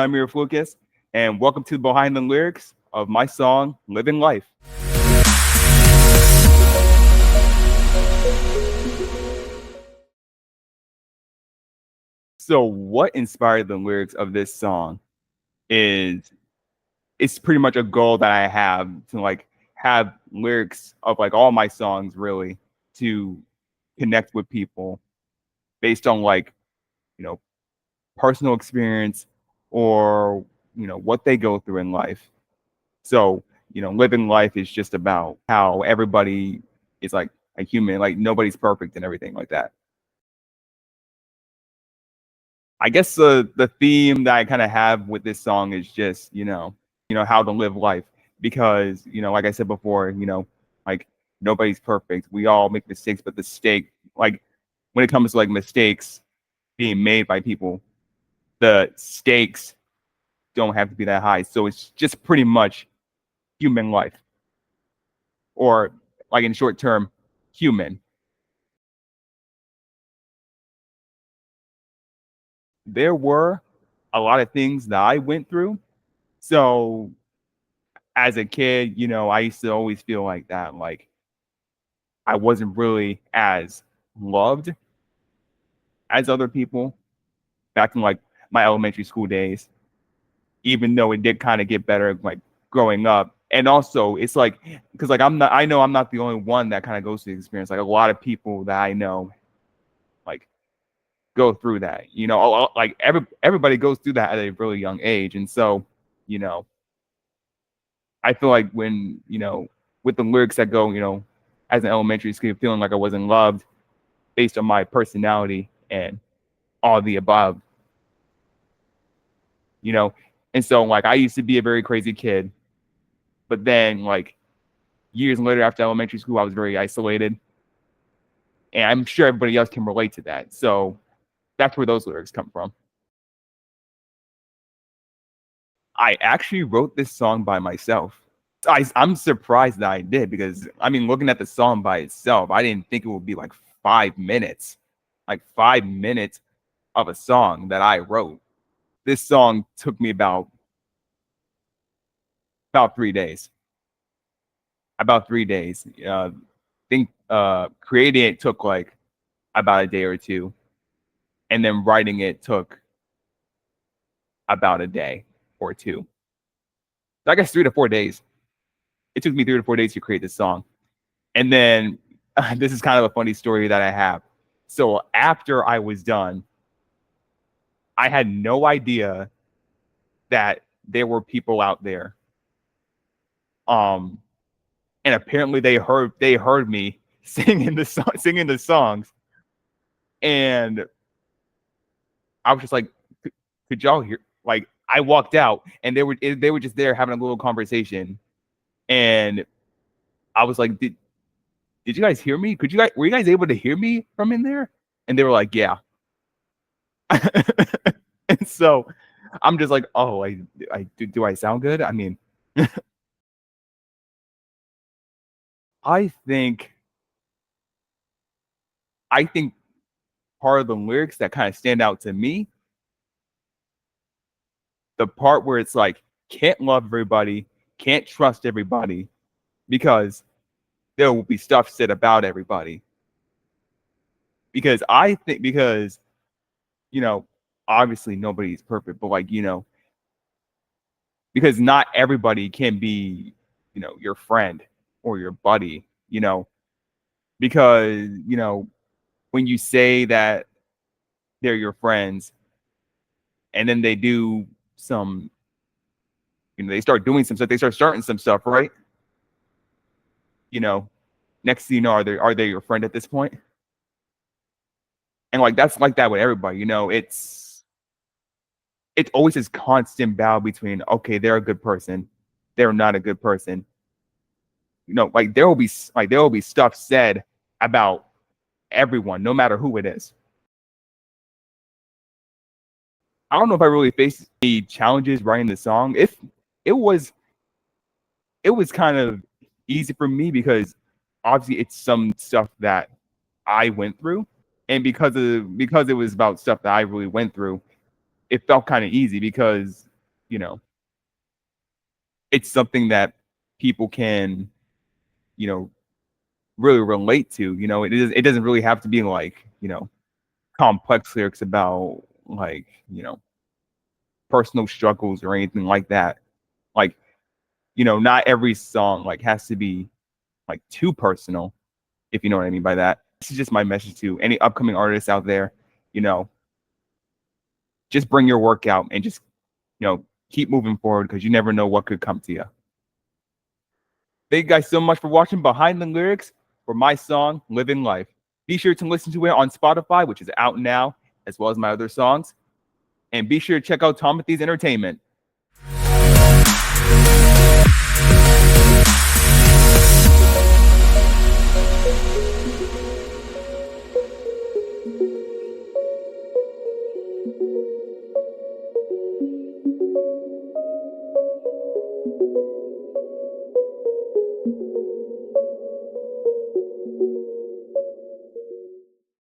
I'm Zymere Flucas, and welcome to Behind the Lyrics of my song, Living Life. So what inspired the lyrics of this song is it's pretty much a goal that I have to have lyrics of all my songs really to connect with people based on you know, personal experience or, what they go through in life. So, living life is just about how everybody is like a human, like nobody's perfect and everything like that. I guess the theme that I kind of have with this song is just, how to live life because, like I said before, like nobody's perfect. We all make mistakes, but when it comes to mistakes being made by people, the stakes don't have to be that high. So it's just pretty much human life or in short term, human. There were a lot of things that I went through. So as a kid, I used to always feel like that, like I wasn't really as loved as other people back in my elementary school days, even though it did kind of get better growing up. And also it's because I know I'm not the only one that kind of goes through the experience. Like a lot of people that I know like go through that, everybody goes through that at a really young age. And so, you know, I feel like when, with the lyrics that go, as an elementary school, feeling like I wasn't loved based on my personality and all the above, you know. And so I used to be a very crazy kid, but then years later after elementary school, I was very isolated. And I'm sure everybody else can relate to that. So that's where those lyrics come from. I actually wrote this song by myself. I'm surprised that I did because I mean, looking at the song by itself, I didn't think it would be 5 minutes, 5 minutes of a song that I wrote. This song took me about 3 days. About 3 days. Think creating it took about a day or two, and then writing it took about a day or two. So I guess 3 to 4 days. It took me 3 to 4 days to create this song. And then this is kind of a funny story that I have. So after I was done, I had no idea that there were people out there. And apparently they heard me singing the songs, and I was just like, could y'all hear? I walked out, and they were just there having a little conversation, and I was like, did you guys hear me? Were you guys able to hear me from in there? And they were like, yeah. And so I'm just like, oh, do I sound good? I mean, I think I think part of the lyrics that kind of stand out to me, the part where it's can't love everybody, can't trust everybody, because there will be stuff said about everybody. Because you know, obviously nobody's perfect, but because not everybody can be, your friend or your buddy, because, when you say that they're your friends and then they do some, they start doing some stuff, they start starting some stuff, right? You know, next thing you know, are they your friend at this point? And that's like that with everybody, it's always this constant battle between, okay, they're a good person, they're not a good person. There will be stuff said about everyone, no matter who it is. I don't know if I really faced any challenges writing the song. If it was, it was kind of easy for me because obviously it's some stuff that I went through, and because it was about stuff that I really went through, it felt kind of easy because you know, it's something that people can, you know, really relate to. It doesn't really have to be like, complex lyrics about like, personal struggles or anything like that. Like, not every song like has to be like too personal, if you know what I mean by that. This is just my message to any upcoming artists out there, you know, just bring your work out and just, keep moving forward because you never know what could come to you. Thank you guys so much for watching Behind the Lyrics for my song, Living Life. Be sure to listen to it on Spotify, which is out now, as well as my other songs. And be sure to check out Tomothy's Entertainment.